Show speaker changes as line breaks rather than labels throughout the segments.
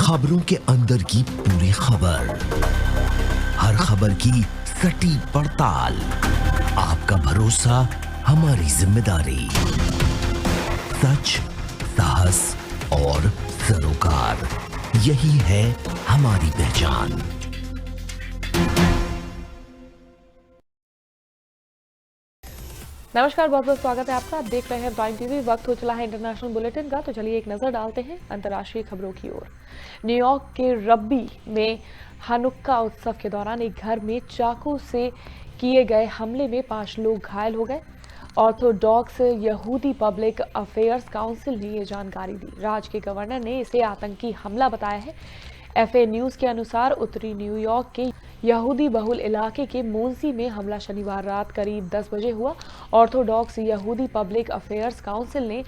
खबरों के अंदर की पूरी खबर, हर खबर की सटीक पड़ताल, आपका भरोसा हमारी जिम्मेदारी। सच, साहस और सरोकार, यही है हमारी पहचान।
नमस्कार, बहुत बहुत स्वागत है आपका। आप देख रहे हैं प्राइम टीवी। वक्त हो चला है इंटरनेशनल बुलेटिन का, तो चलिए एक नजर डालते हैं अंतर्राष्ट्रीय खबरों की ओर। न्यूयॉर्क के रब्बी में हनुक्का उत्सव के दौरान एक घर में चाकू से किए गए हमले में 5 लोग घायल हो गए। ऑर्थोडॉक्स यहूदी पब्लिक अफेयर्स काउंसिल ने ये जानकारी दी। राज्य के गवर्नर ने इसे आतंकी हमला बताया है। एफए न्यूज के अनुसार उत्तरी न्यूयॉर्क के यहूदी बहुल इलाके के मोन्सी में हमला शनिवार रात करीब 10 बजे हुआ। ऑर्थोडॉक्स यहूदी पब्लिक अफेयर्स काउंसिल ने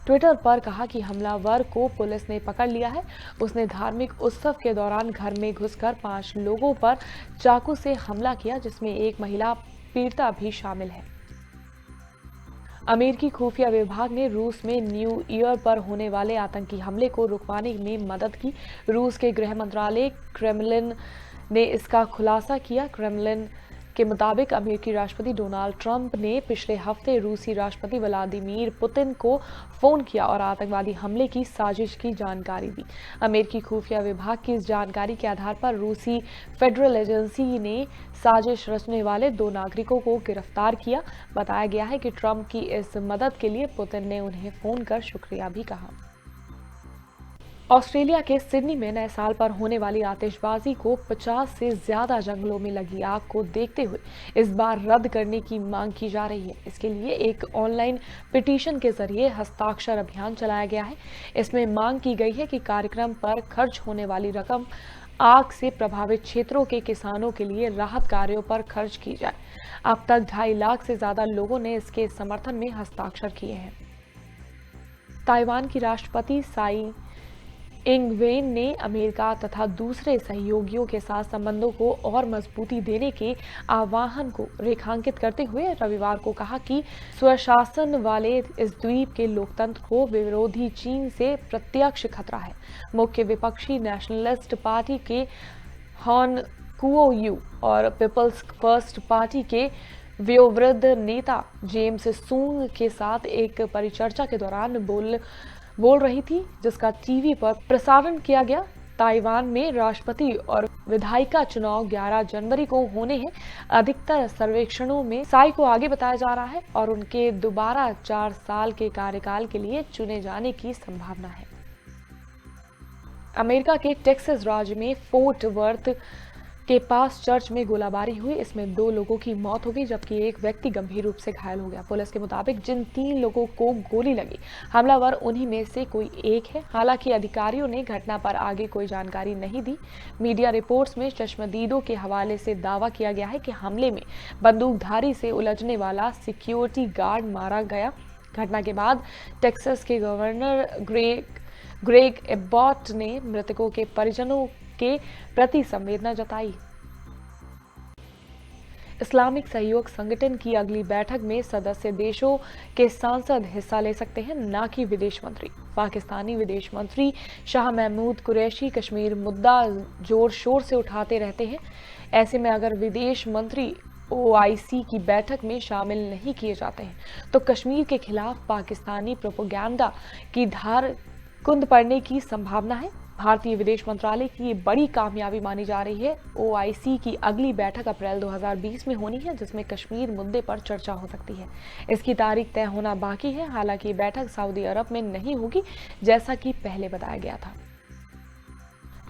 ट्विटर पर कहा कि हमलावर को पुलिस ने पकड़ लिया है। उसने धार्मिक उत्सव के दौरान घर में घुसकर 5 लोगों पर चाकू से हमला किया, जिसमें एक महिला पीड़िता भी शामिल है। अमेरिकी खुफिया विभाग ने रूस में न्यू ईयर पर होने वाले आतंकी हमले को रुकवाने में मदद की। रूस के गृह मंत्रालय क्रेमलिन ने इसका खुलासा किया। क्रेमलिन के मुताबिक अमेरिकी राष्ट्रपति डोनाल्ड ट्रंप ने पिछले हफ्ते रूसी राष्ट्रपति व्लादिमीर पुतिन को फोन किया और आतंकवादी हमले की साजिश की जानकारी दी। अमेरिकी खुफिया विभाग की इस जानकारी के आधार पर रूसी फेडरल एजेंसी ने साजिश रचने वाले 2 नागरिकों को गिरफ्तार किया। बताया गया है कि ट्रंप की इस मदद के लिए पुतिन ने उन्हें फोन कर शुक्रिया भी कहा। ऑस्ट्रेलिया के सिडनी में नए साल पर होने वाली आतिशबाजी को 50 से ज्यादा जंगलों में लगी आग को देखते हुए इस बार रद्द करने की मांग की जा रही है। इसके लिए एक ऑनलाइन पिटीशन के जरिए हस्ताक्षर अभियान चलाया गया है। इसमें मांग की गई है कि कार्यक्रम पर खर्च होने वाली रकम आग से प्रभावित क्षेत्रों के किसानों के लिए राहत कार्यों पर खर्च की जाए। अब तक 2.5 लाख से ज्यादा लोगों ने इसके समर्थन में हस्ताक्षर किए हैं। ताइवान की राष्ट्रपति साई इंग-वेन ने अमेरिका तथा दूसरे सहयोगियों के साथ संबंधों को और मजबूती देने के आह्वान को रेखांकित करते हुए रविवार को कहा कि स्वशासन वाले इस द्वीप के लोकतंत्र को विरोधी चीन से प्रत्यक्ष खतरा है। मुख्य विपक्षी नेशनलिस्ट पार्टी के हॉन कुओ-यू और पीपल्स फर्स्ट पार्टी के वयोवृद्ध नेता जेम्स सूंग के साथ एक परिचर्चा के दौरान बोल रही थी, जिसका टीवी पर प्रसारण किया गया। ताइवान में राष्ट्रपति और विधायिका चुनाव 11 जनवरी को होने हैं। अधिकतर सर्वेक्षणों में साई को आगे बताया जा रहा है और उनके दोबारा 4 साल के कार्यकाल के लिए चुने जाने की संभावना है। अमेरिका के टेक्सास राज्य में फोर्ट वर्थ के पास चर्च में गोलाबारी हुई। इसमें 2 लोगों की मौत हो गई, जबकि एक व्यक्ति गंभीर रूप से घायल हो गया। पुलिस के मुताबिक जिन 3 लोगों को गोली लगी, हमलावर उन्हीं में से कोई एक है। हालांकि अधिकारियों ने घटना पर आगे कोई जानकारी नहीं दी। मीडिया रिपोर्ट्स में चश्मदीदों के हवाले से दावा किया गया है कि हमले में बंदूकधारी से उलझने वाला सिक्योरिटी गार्ड मारा गया। घटना के बाद टेक्सास के गवर्नर ग्रेग एबॉट ने मृतकों के परिजनों के प्रति संवेदना जताई। इस्लामिक सहयोग संगठन की अगली बैठक में सदस्य देशों के सांसद हिस्सा ले सकते हैं, न कि विदेश मंत्री। पाकिस्तानी विदेश मंत्री शाह महमूद कुरैशी कश्मीर मुद्दा जोर शोर से उठाते रहते हैं। ऐसे में अगर विदेश मंत्री OIC की बैठक में शामिल नहीं किए जाते हैं तो कश्मीर के खिलाफ पाकिस्तानी प्रोपेगेंडा की धार कुंद पड़ने की संभावना है। भारतीय विदेश मंत्रालय की ये बड़ी कामयाबी मानी जा रही है। OIC की अगली बैठक अप्रैल 2020 में होनी है, जिसमें कश्मीर मुद्दे पर चर्चा हो सकती है। इसकी तारीख तय होना बाकी है। हालांकि ये बैठक सऊदी अरब में नहीं होगी, जैसा कि पहले बताया गया था।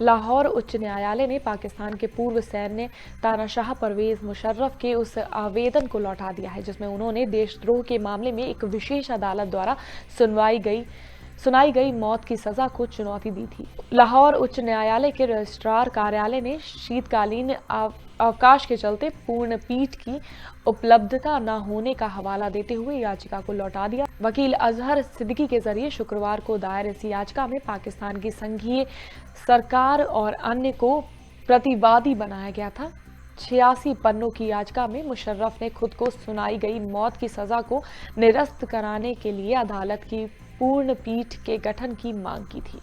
लाहौर उच्च न्यायालय ने पाकिस्तान के पूर्व सैन्य तानाशाह परवेज मुशर्रफ के उस आवेदन को लौटा दिया है, जिसमें उन्होंने देशद्रोह के मामले में एक विशेष अदालत द्वारा सुनाई गई मौत की सजा को चुनौती दी थी। लाहौर उच्च न्यायालय के रजिस्ट्रार कार्यालय ने शीतकालीन अवकाश के चलते पूर्ण पीठ की उपलब्धता न होने का हवाला देते हुए याचिका को लौटा दिया। वकील अजहर सिद्दीकी के जरिए शुक्रवार को दायर इस याचिका में पाकिस्तान की संघीय सरकार और अन्य को प्रतिवादी बनाया गया था। 86 पन्नों की याचिका में मुशर्रफ ने खुद को सुनाई गई मौत की सजा को निरस्त कराने के लिए अदालत की पूर्ण पीठ के गठन की मांग की थी।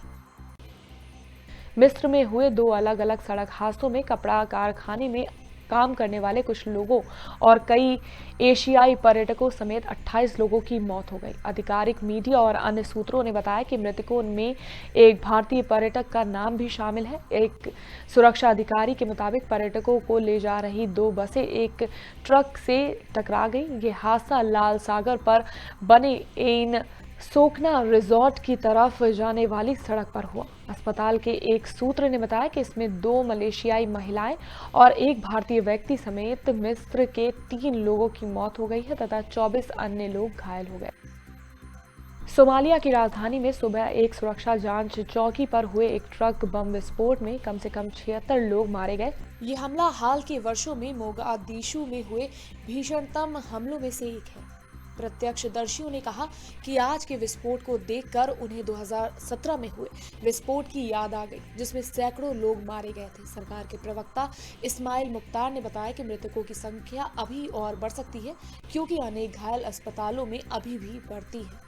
मिस्र में हुए 2 अलग-अलग सड़क हादसों में कपड़ा कारखाने में काम करने वाले कुछ लोगों और कई एशियाई पर्यटकों समेत 28 लोगों की मौत हो गई। आधिकारिक मीडिया और अन्य सूत्रों ने बताया कि मृतकों में एक भारतीय पर्यटक का नाम भी शामिल है। एक सुरक्षा अधिकारी के मुताबिक पर्यटकों को ले जा रही 2 बसें एक ट्रक से टकरा गई। ये हादसा लाल सागर पर बने इन सोखना रिजॉर्ट की तरफ जाने वाली सड़क पर हुआ। अस्पताल के एक सूत्र ने बताया कि इसमें 2 मलेशियाई महिलाएं और एक भारतीय व्यक्ति समेत मिस्र के 3 लोगों की मौत हो गई है तथा 24 अन्य लोग घायल हो गए। सोमालिया की राजधानी में सुबह एक सुरक्षा जांच चौकी पर हुए एक ट्रक बम विस्फोट में कम से कम 76 लोग मारे गए। ये हमला हाल के वर्षों में मोगादिशु में हुए भीषणतम हमलों में से एक है। प्रत्यक्षदर्शियों ने कहा कि आज के विस्फोट को देखकर उन्हें 2017 में हुए विस्फोट की याद आ गई, जिसमें सैकड़ों लोग मारे गए थे। सरकार के प्रवक्ता इस्माइल मुख्तार ने बताया कि मृतकों की संख्या अभी और बढ़ सकती है, क्योंकि अनेक घायल अस्पतालों में अभी भी बढ़ती है।